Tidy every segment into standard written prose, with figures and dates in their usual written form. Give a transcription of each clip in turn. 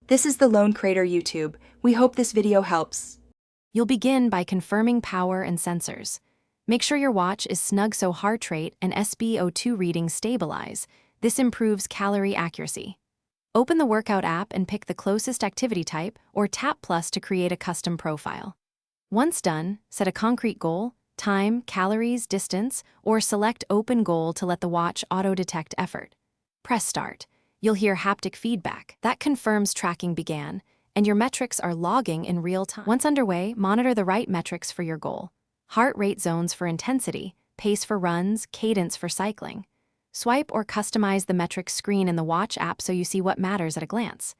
This is the Lone Crater YouTube. We hope this video helps. You'll begin by confirming power and sensors. Make sure your watch is snug so heart rate and SpO2 readings stabilize. This improves calorie accuracy. Open the workout app and pick the closest activity type or tap plus to create a custom profile. Once done, set a concrete goal, time, calories, distance, or select open goal to let the watch auto-detect effort. Press start. You'll hear haptic feedback. That confirms tracking began, and your metrics are logging in real time. Once underway, monitor the right metrics for your goal. Heart rate zones for intensity, pace for runs, cadence for cycling. Swipe or customize the metrics screen in the watch app so you see what matters at a glance.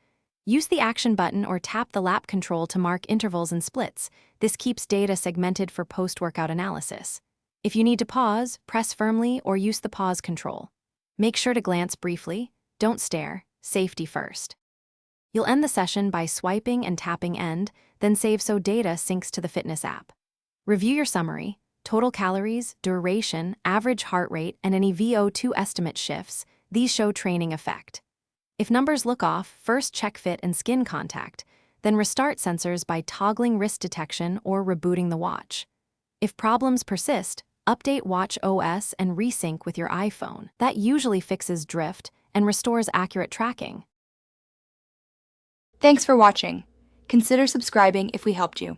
Use the action button or tap the lap control to mark intervals and splits. This keeps data segmented for post-workout analysis. If you need to pause, press firmly or use the pause control. Make sure to glance briefly. Don't stare. Safety first. You'll end the session by swiping and tapping end, then save so data syncs to the fitness app. Review your summary, total calories, duration, average heart rate, and any VO2 estimate shifts. These show training effect. If numbers look off, first check fit and skin contact, then restart sensors by toggling wrist detection or rebooting the watch. If problems persist, update Watch OS and resync with your iPhone. That usually fixes drift and restores accurate tracking. Thanks for watching. Consider subscribing if we helped you.